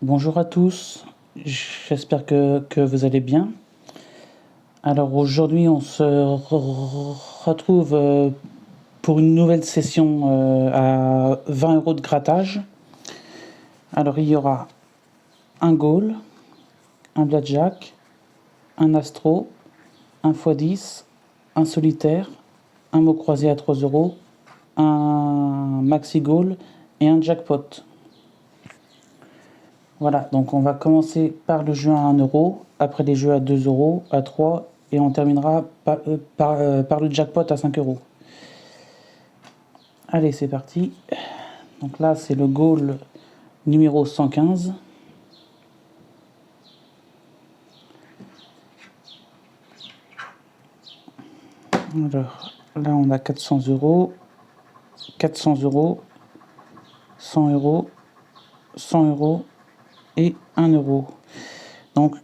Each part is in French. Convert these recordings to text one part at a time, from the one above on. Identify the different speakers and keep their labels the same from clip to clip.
Speaker 1: Bonjour à tous, j'espère que vous allez bien. Alors aujourd'hui on se retrouve pour une nouvelle session à 20 € de grattage. Alors il y aura un Gaul, un Blackjack, un Astro, un x10, un solitaire, un mot croisé à 3 €, un Maxi Gaul et un Jackpot. Voilà, donc on va commencer par le jeu à 1 €, après les jeux à 2 €, à 3 et on terminera par le jackpot à 5 €. Allez, c'est parti. Donc là, c'est le goal numéro 115. Alors là, on a 400 €, 400 €, 100 €, 100 € et 1 €. Donc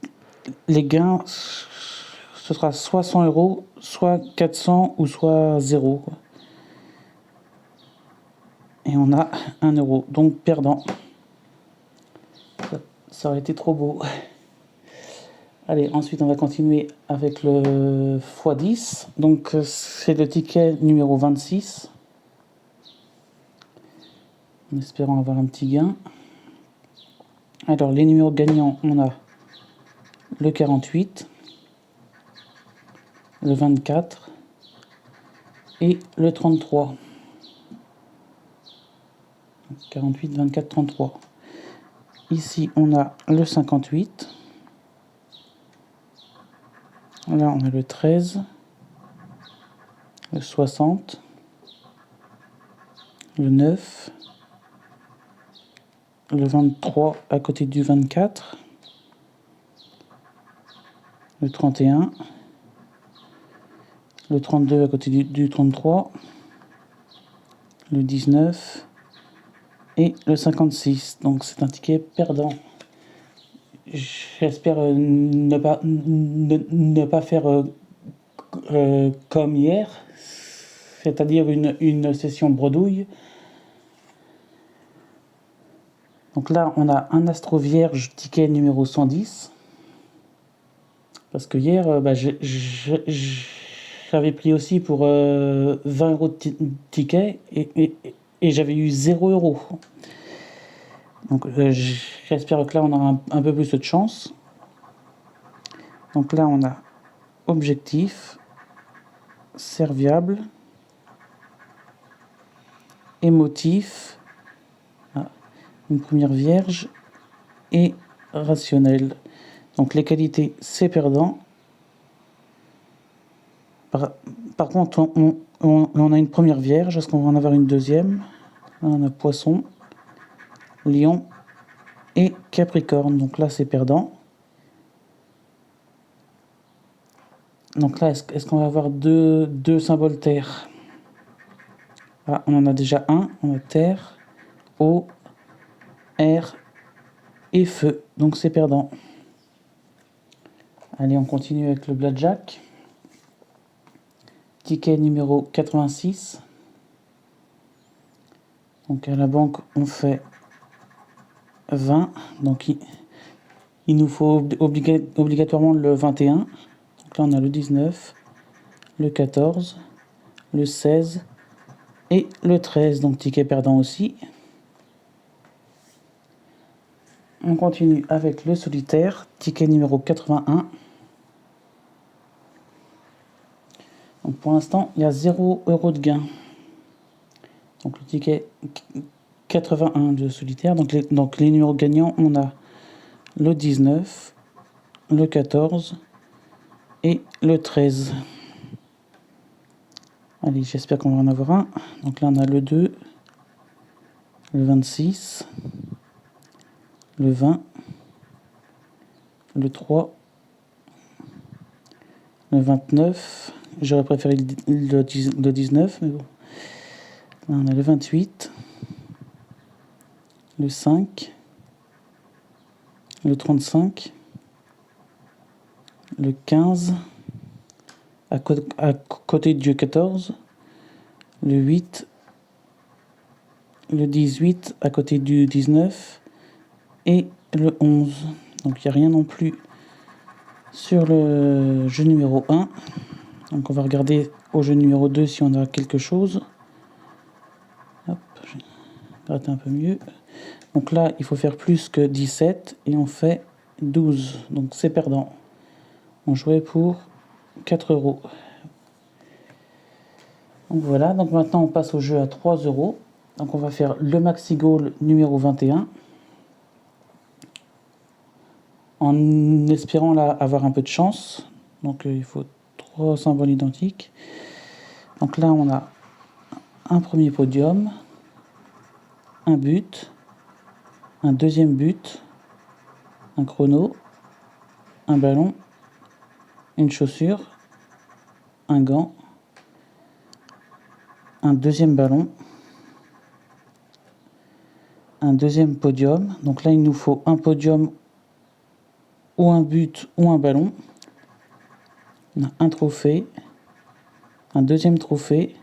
Speaker 1: les gains, ce sera soit 100 €, soit 400 ou soit 0. Et on a 1 €, donc perdant. Ça aurait été trop beau. Allez, ensuite on va continuer avec le x10. Donc c'est le ticket numéro 26. En espérant avoir un petit gain. Alors les numéros gagnants, on a le 48, le 24 et le 33. 48, 24, 33. Ici on a le 58. Là on a le 13, le 60, le 9, le 23 à côté du 24, le 31, le 32 à côté du 33, le 19 et le 56. Donc c'est un ticket perdant. J'espère ne pas faire comme hier, c'est-à-dire une session bredouille. Donc là, on a un Astro Vierge, ticket numéro 110. Parce que hier, j'avais pris aussi pour 20 € de ticket et j'avais eu 0 €. Donc j'espère que là, on aura un peu plus de chance. Donc là, on a objectif, serviable, émotif, une première vierge et rationnel. Donc les qualités, c'est perdant. Par contre, on a une première vierge. Est-ce qu'on va en avoir une deuxième? Là, on a poisson, lion et capricorne. Donc là, c'est perdant. Donc là, est-ce qu'on va avoir deux symboles terre? Ah, on en a déjà un. On a terre, eau, air et feu. Donc c'est perdant. Allez, on continue avec le blackjack. Ticket numéro 86. Donc à la banque, on fait 20. Donc il nous faut obligatoirement le 21. Donc là, on a le 19, le 14, le 16 et le 13. Donc ticket perdant aussi. On continue avec le solitaire, ticket numéro 81. Donc pour l'instant, il y a 0 € de gain. Donc le ticket 81 de solitaire. Donc les numéros gagnants, on a le 19, le 14 et le 13. Allez, j'espère qu'on va en avoir un. Donc là, on a le 2, le 26, le 20, le 3, le 29. J'aurais préféré le 19, mais bon. Là, on a le 28, le 5, le 35, le 15, à côté du 14, le 8, le 18 à côté du 19 et le 11. Donc il n'y a rien non plus sur le jeu numéro 1. Donc on va regarder au jeu numéro 2 si on a quelque chose. Hop, je gratte un peu mieux. Donc là, il faut faire plus que 17 et on fait 12. Donc c'est perdant. On jouait pour 4 euros. Donc voilà, donc maintenant on passe au jeu à 3 euros. Donc on va faire le Maxi Goal numéro 21. En espérant là avoir un peu de chance. Donc il faut 3 symboles identiques. Donc là on a un premier podium, un but, un deuxième but, un chrono, un ballon, une chaussure, un gant, un deuxième ballon, un deuxième podium. Donc là il nous faut un podium ou un but ou un ballon. On a un trophée, un deuxième trophée,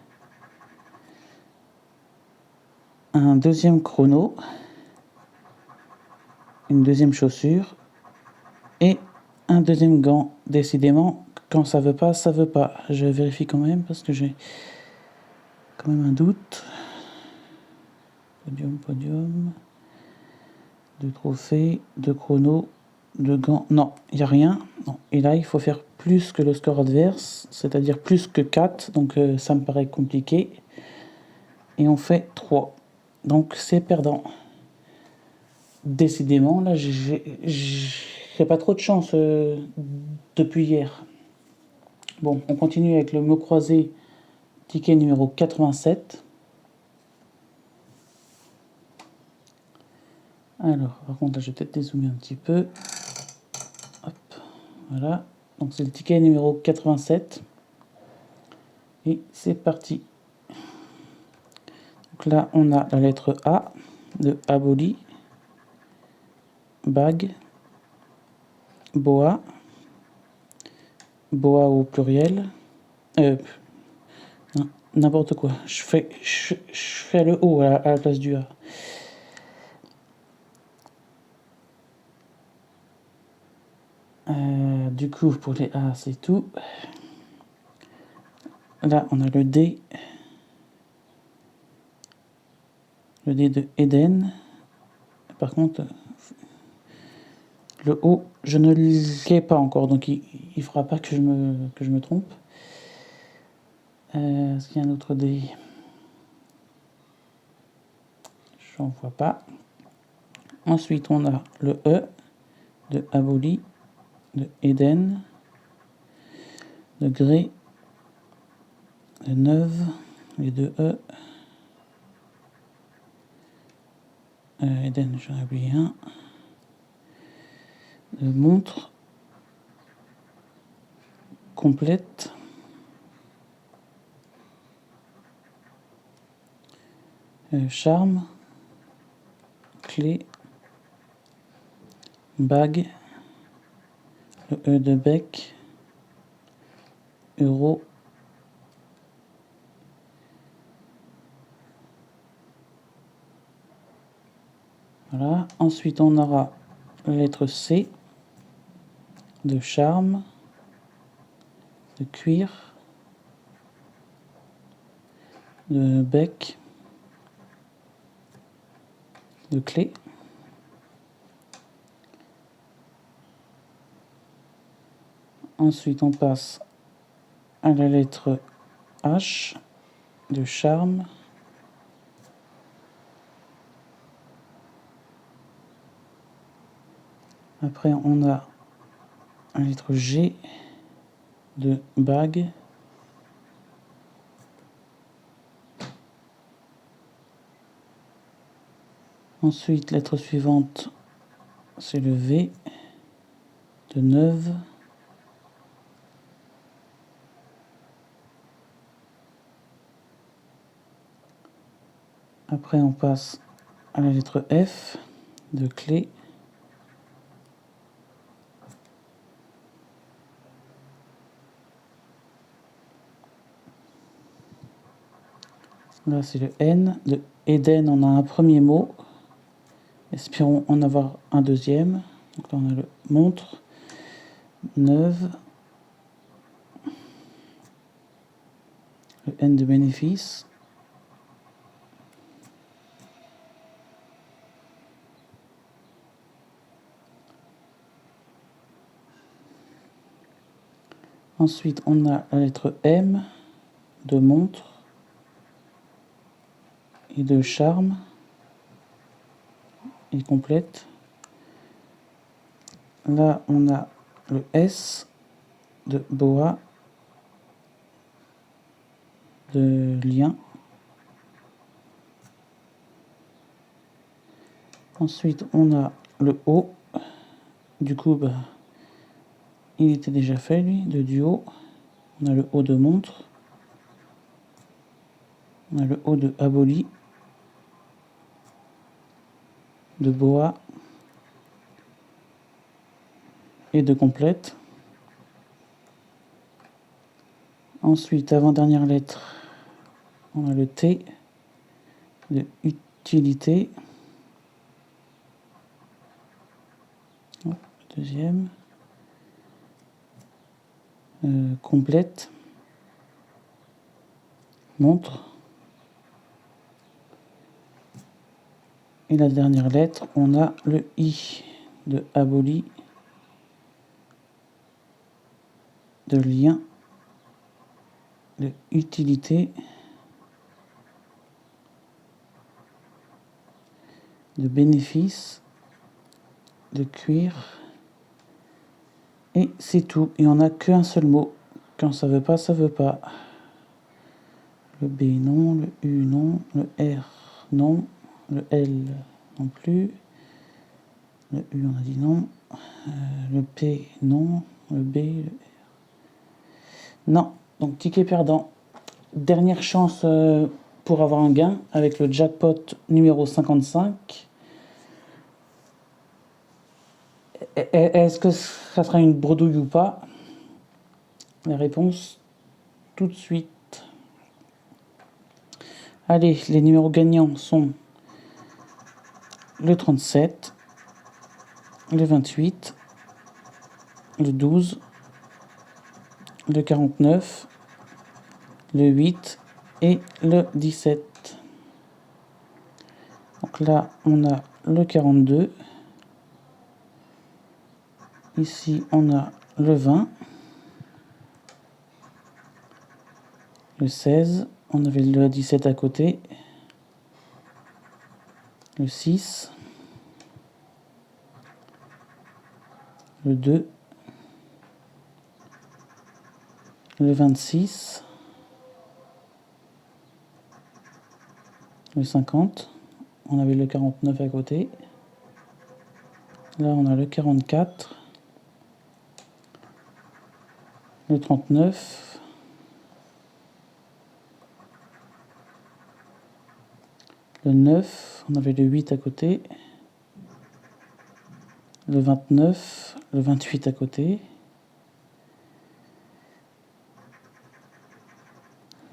Speaker 1: un deuxième chrono, une deuxième chaussure et un deuxième gant. Décidément, quand ça veut pas, ça veut pas. Je vérifie quand même parce que j'ai quand même un doute. Podium, podium. 2 trophées, 2 chronos, 2 gants. Non, il n'y a rien. Non. Et là, il faut faire plus que le score adverse, c'est-à-dire plus que 4. Donc ça me paraît compliqué. Et on fait 3. Donc c'est perdant. Décidément, là, j'ai pas trop de chance depuis hier. Bon, on continue avec le mot croisé, ticket numéro 87. Alors, par contre, là, je vais peut-être dézoomer un petit peu. Hop, voilà. Donc, c'est le ticket numéro 87. Et c'est parti. Donc là, on a la lettre A de aboli, bague, boa, boa au pluriel. Non, n'importe quoi. Je fais le O à la place du A. Du coup, pour les A, c'est tout. Là, on a le D. Le D de Eden. Par contre, le O, je ne l'ai pas encore, donc il ne fera pas que je me trompe. Est-ce qu'il y a un autre D? J'en vois pas. Ensuite, on a le E de aboli, de Eden, de gré, de neuve, les deux E. Eden, j'en ai oublié un. De montre, complète. Charme, clé, bague, le E de bec, euro, voilà. Ensuite, on aura la lettre C de charme, de cuir, de bec, de clé. Ensuite, on passe à la lettre H de charme. Après, on a la lettre G de bague. Ensuite, lettre suivante, c'est le V de neuve. Après, on passe à la lettre F de clé. Là, c'est le N de Eden. On a un premier mot. Espérons en avoir un deuxième. Donc là, on a le montre, neuve, le N de bénéfice. Ensuite, on a la lettre M de montre et de charme et complète. Là, on a le S de boa, de lien. Ensuite, on a le O. Du coup, bah, il était déjà fait, lui, de duo. On a le O de montre. On a le O de aboli, de boa et de complète. Ensuite, avant-dernière lettre, on a le T de utilité. Deuxième. Complète. Montre. Et la dernière lettre, on a le I de aboli, de lien, de utilité, de bénéfice, de cuir. Et c'est tout. Et on n'a qu'un seul mot. Quand ça veut pas, ça veut pas. Le B non, le U non, le R non, le L non plus. Le U on a dit non. Le P non, le B, le R. Non, donc ticket perdant. Dernière chance pour avoir un gain avec le jackpot numéro 55. Est-ce que ça sera une bredouille ou pas? La réponse tout de suite. Allez, les numéros gagnants sont le 37, le 28, le 12, le 49, le 8 et le 17. Donc là, on a le 42. Ici, on a le 20, le 16, on avait le 17 à côté, le 6, le 2, le 26, le 50, on avait le 49 à côté, là on a le 44, le 39, le 9, on avait le 8 à côté, le 29, le 28 à côté,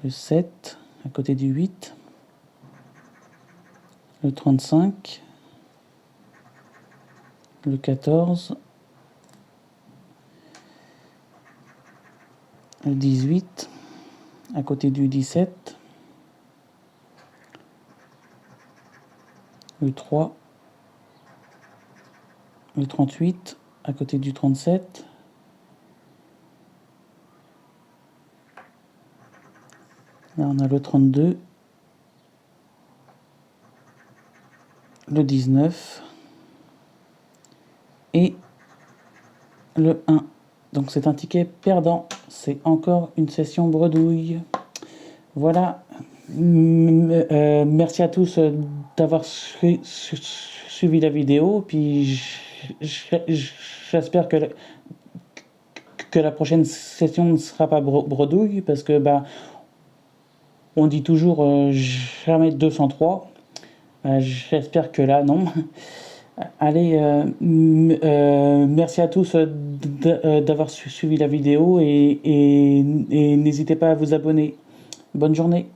Speaker 1: le 7 à côté du 8, le 35, le 14, le 18 à côté du 17, le 3, le 38 à côté du 37, là on a le 32, le 19 et le 1. Donc c'est un ticket perdant, c'est encore une session bredouille. Voilà, merci à tous d'avoir suivi la vidéo, puis j'espère que la prochaine session ne sera pas bredouille, parce que bah, on dit toujours jamais 203. J'espère que là, non. Allez, merci à tous d'avoir suivi la vidéo et n'hésitez pas à vous abonner. Bonne journée.